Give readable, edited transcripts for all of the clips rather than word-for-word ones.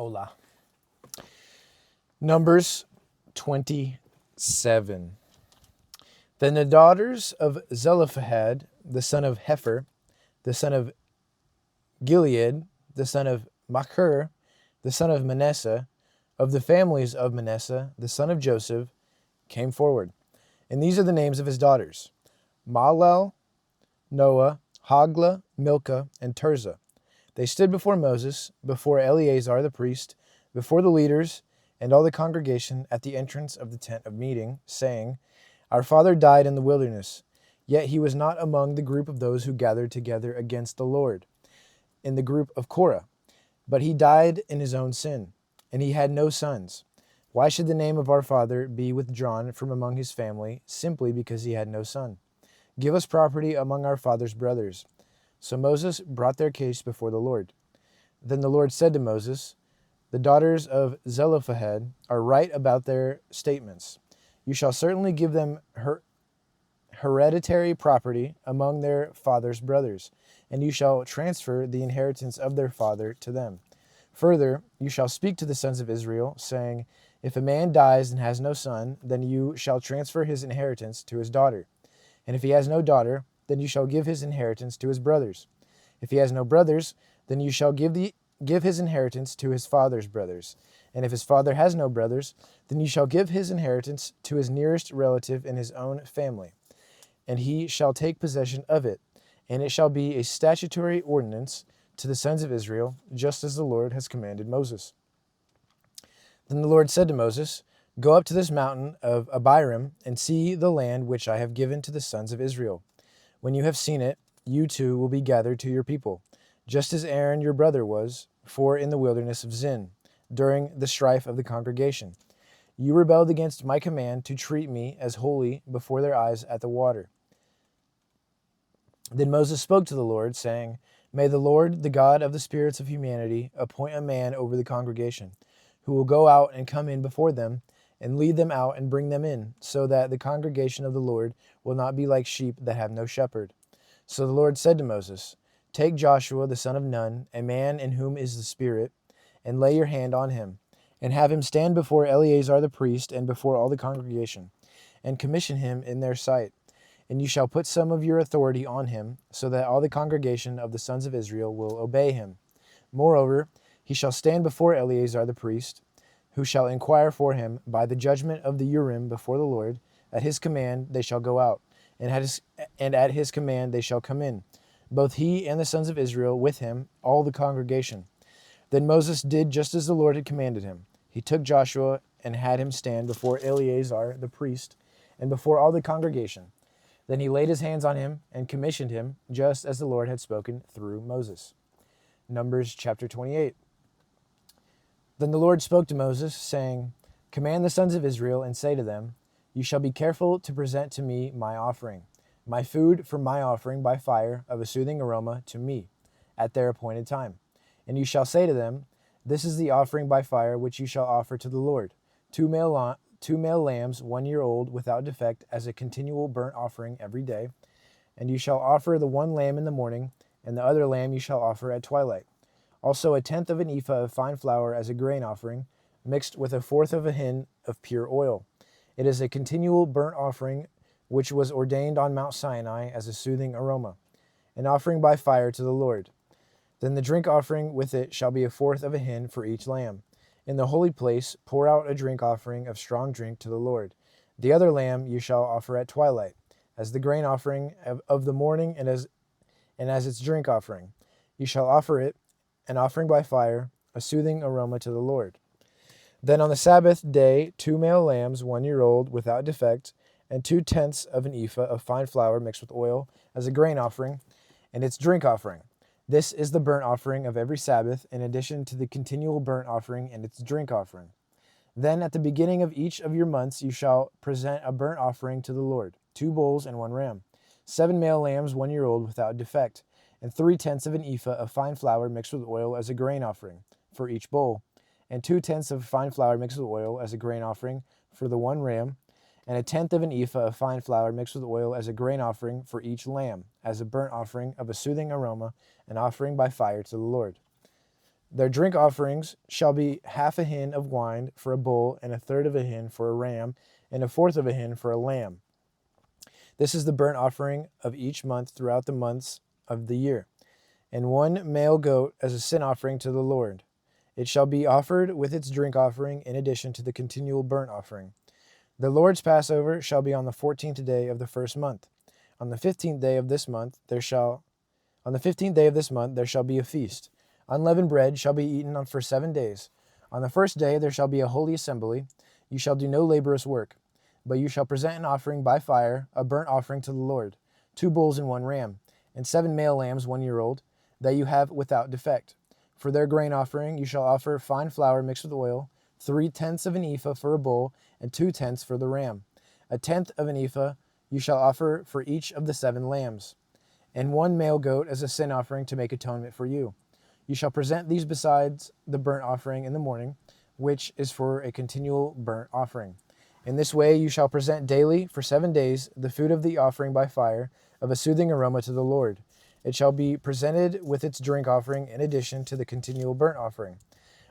Hola. Numbers 27. Then the daughters of Zelophehad, the son of Hepher, the son of Gilead, the son of Machir, the son of Manasseh, of the families of Manasseh, the son of Joseph, came forward. And these are the names of his daughters: Mahlel, Noah, Hoglah, Milcah, and Tirzah. They stood before Moses, before Eleazar the priest, before the leaders, and all the congregation at the entrance of the tent of meeting, saying, Our father died in the wilderness, yet he was not among the group of those who gathered together against the Lord, in the group of Korah, but he died in his own sin, and he had no sons. Why should the name of our father be withdrawn from among his family, simply because he had no son? Give us property among our father's brothers. So Moses brought their case before the Lord. Then the Lord said to Moses, The daughters of Zelophehad are right about their statements. You shall certainly give them hereditary property among their father's brothers, and you shall transfer the inheritance of their father to them. Further, you shall speak to the sons of Israel, saying, If a man dies and has no son, then you shall transfer his inheritance to his daughter. And if he has no daughter, then you shall give his inheritance to his brothers. If he has no brothers, then you shall give his inheritance to his father's brothers. And if his father has no brothers, then you shall give his inheritance to his nearest relative in his own family, and he shall take possession of it. And it shall be a statutory ordinance to the sons of Israel, just as the Lord has commanded Moses. Then the Lord said to Moses, Go up to this mountain of Abiram and see the land which I have given to the sons of Israel. When you have seen it, you too will be gathered to your people, just as Aaron your brother was, for in the wilderness of Zin, during the strife of the congregation. You rebelled against my command to treat me as holy before their eyes at the water. Then Moses spoke to the Lord, saying, May the Lord, the God of the spirits of humanity, appoint a man over the congregation, who will go out and come in before them, and lead them out and bring them in, so that the congregation of the Lord will not be like sheep that have no shepherd. So the Lord said to Moses, Take Joshua the son of Nun, a man in whom is the Spirit, and lay your hand on him, and have him stand before Eleazar the priest and before all the congregation, and commission him in their sight. And you shall put some of your authority on him, so that all the congregation of the sons of Israel will obey him. Moreover, he shall stand before Eleazar the priest, who shall inquire for him by the judgment of the Urim before the Lord. At his command they shall go out, and at his command they shall come in, both he and the sons of Israel with him, all the congregation. Then Moses did just as the Lord had commanded him. He took Joshua and had him stand before Eleazar the priest and before all the congregation. Then he laid his hands on him and commissioned him, just as the Lord had spoken through Moses. Numbers chapter 28. Then the Lord spoke to Moses, saying, Command the sons of Israel and say to them, You shall be careful to present to me my offering, my food for my offering by fire of a soothing aroma to me, at their appointed time. And you shall say to them, This is the offering by fire which you shall offer to the Lord, two male lambs 1 year old without defect as a continual burnt offering every day. And you shall offer the one lamb in the morning, and the other lamb you shall offer at twilight. Also 1/10 of an ephah of fine flour as a grain offering, mixed with 1/4 of a hin of pure oil. It is a continual burnt offering which was ordained on Mount Sinai as a soothing aroma, an offering by fire to the Lord. Then the drink offering with it shall be 1/4 of a hin for each lamb. In the holy place pour out a drink offering of strong drink to the Lord. The other lamb you shall offer at twilight, as the grain offering of the morning and as its drink offering. You shall offer it, an offering by fire, a soothing aroma to the Lord. Then on the Sabbath day 2 male lambs 1 year old without defect, and 2/10 of an ephah of fine flour mixed with oil as a grain offering, and its drink offering. This is the burnt offering of every Sabbath, in addition to the continual burnt offering and its drink offering. Then at the beginning of each of your months you shall present a burnt offering to the Lord, 2 bulls and 1 ram, 7 male lambs 1 year old without defect, and 3/10 of an ephah of fine flour mixed with oil as a grain offering for each bull, and 2/10 of fine flour mixed with oil as a grain offering for the 1 ram, and 1/10 of an ephah of fine flour mixed with oil as a grain offering for each lamb, as a burnt offering of a soothing aroma, an offering by fire to the Lord. Their drink offerings shall be half a hin of wine for a bull, and a third of a hin for a ram, and a fourth of a hin for a lamb. This is the burnt offering of each month throughout the months of the year, and one male goat as a sin offering to the Lord. It shall be offered with its drink offering in addition to the continual burnt offering. The Lord's Passover shall be on the 14th day of the first month. On the 15th day of this month there shall be a feast. Unleavened bread shall be eaten for 7 days. On the first day there shall be a holy assembly. You shall do no laborious work, but you shall present an offering by fire, a burnt offering to the Lord, 2 bulls and 1 ram, and 7 male lambs 1 year old, that you have without defect. For their grain offering you shall offer fine flour mixed with oil, 3/10 of an ephah for a bull, and 2/10 for the ram. 1/10 of an ephah you shall offer for each of the 7 lambs, and 1 male goat as a sin offering to make atonement for you. You shall present these besides the burnt offering in the morning, which is for a continual burnt offering. In this way you shall present daily for 7 days the food of the offering by fire, of a soothing aroma to the Lord. It shall be presented with its drink offering in addition to the continual burnt offering.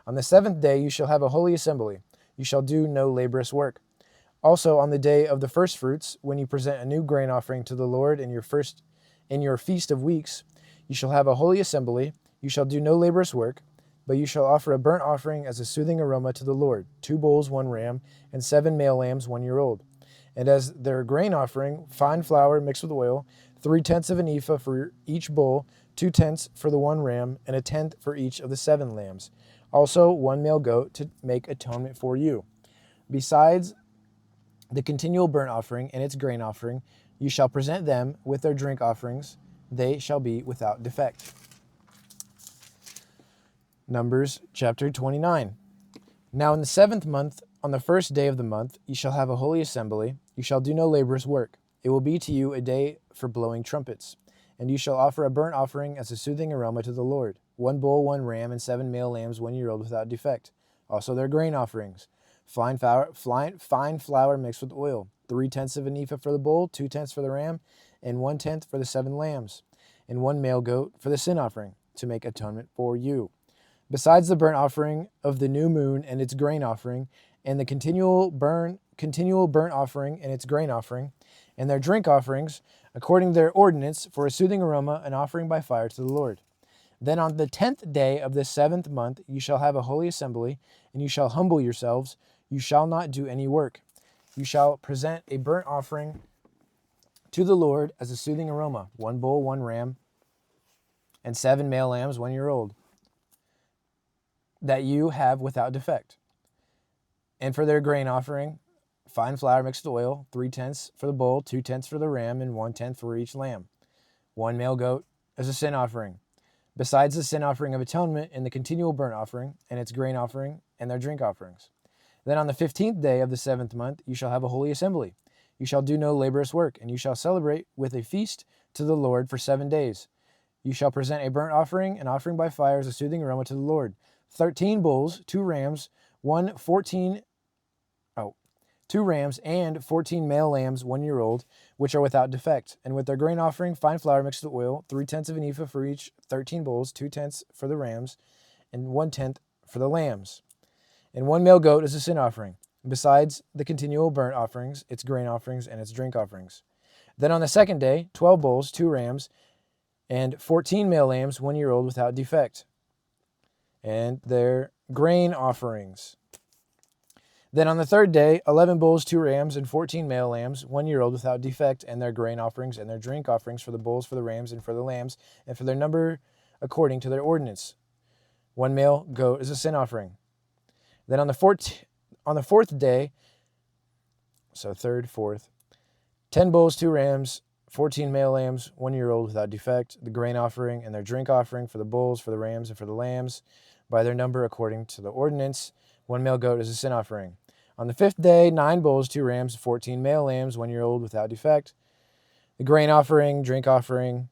On the 7th day you shall have a holy assembly. You shall do no laborious work. Also on the day of the first fruits, when you present a new grain offering to the Lord in your feast of weeks, you shall have a holy assembly. You shall do no laborious work, but you shall offer a burnt offering as a soothing aroma to the Lord, 2 bulls, 1 ram, and 7 male lambs 1 year old. And as their grain offering, fine flour mixed with oil, 3/10 of an ephah for each bull, 2/10 for the 1 ram, and 1/10 for each of the 7 lambs. Also 1 male goat to make atonement for you. Besides the continual burnt offering and its grain offering, you shall present them with their drink offerings. They shall be without defect. Numbers chapter 29. Now in the 7th month, on the first day of the month, you shall have a holy assembly. You shall do no laborious work. It will be to you a day for blowing trumpets. And you shall offer a burnt offering as a soothing aroma to the Lord, 1 bull, 1 ram, and 7 male lambs 1 year old without defect. Also their grain offerings, fine flour mixed with oil, 3/10 of an ephah for the bull, 2/10 for the ram, and 1/10 for the 7 lambs, and 1 male goat for the sin offering, to make atonement for you. Besides the burnt offering of the new moon and its grain offering, and the continual burnt offering and its grain offering, and their drink offerings, according to their ordinance, for a soothing aroma, an offering by fire to the Lord. Then on the 10th day of the 7th month you shall have a holy assembly, and you shall humble yourselves. You shall not do any work. You shall present a burnt offering to the Lord as a soothing aroma, 1 bull, 1 ram, and 7 male lambs 1 year old, that you have without defect. And for their grain offering, fine flour mixed with oil, 3/10 for the bull, 2/10 for the ram, and 1/10 for each lamb. 1 male goat as a sin offering, besides the sin offering of atonement and the continual burnt offering, and its grain offering, and their drink offerings. Then on the 15th day of the 7th month you shall have a holy assembly. You shall do no laborious work, and you shall celebrate with a feast to the Lord for 7 days. You shall present a burnt offering, an offering by fire as a soothing aroma to the Lord. 13 bulls, 2 rams, 2 rams, and 14 male lambs 1 year old, which are without defect. And with their grain offering, fine flour mixed with oil, 3/10 of an ephah for each 13 bulls, 2/10 for the rams, and 1/10 for the lambs. And 1 male goat as a sin offering, besides the continual burnt offerings, its grain offerings, and its drink offerings. Then on the 2nd day, 12 bulls, 2 rams, and 14 male lambs 1 year old without defect, and their grain offerings. Then on the 3rd day, 11 bulls, 2 rams, and 14 male lambs 1 year old without defect, and their grain offerings and their drink offerings for the bulls, for the rams, and for the lambs, and for their number according to their ordinance. 1 male goat is a sin offering. Then on the 4th day, so 3rd, 4th, 10 bulls, 2 rams, 14 male lambs 1 year old without defect, the grain offering and their drink offering for the bulls, for the rams, and for the lambs, by their number according to the ordinance. 1 male goat is a sin offering. On the 5th day, 9 bulls, 2 rams, 14 male lambs 1 year old without defect, the grain offering, drink offering.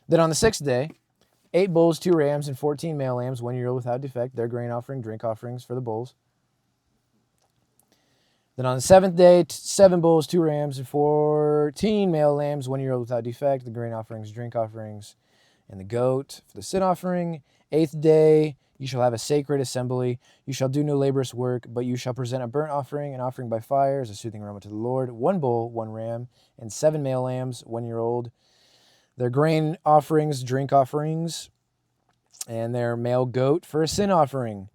Then on the 6th day, 8 bulls, 2 rams, and 14 male lambs 1 year old without defect, their grain offering, drink offerings for the bulls. Then on the seventh day, 7 bulls, 2 rams, and 14 male lambs, 1 year old without defect, the grain offerings, drink offerings, and the goat for the sin offering. 8th day, you shall have a sacred assembly. You shall do no laborious work, but you shall present a burnt offering, an offering by fire, as a soothing aroma to the Lord. 1 bull, 1 ram, and 7 male lambs, 1 year old. Their grain offerings, drink offerings, and their male goat for a sin offering.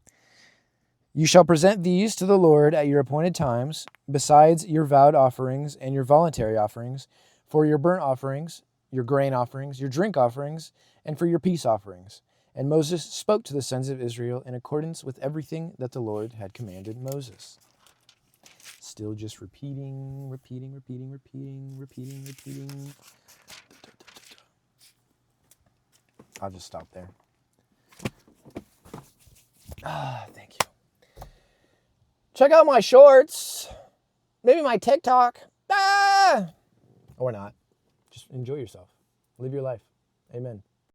You shall present these to the Lord at your appointed times, besides your vowed offerings and your voluntary offerings, for your burnt offerings, your grain offerings, your drink offerings, and for your peace offerings. And Moses spoke to the sons of Israel in accordance with everything that the Lord had commanded Moses. Still just repeating. I'll just stop there. Thank you. Check out my shorts. Maybe my TikTok. Or not. Just enjoy yourself. Live your life. Amen.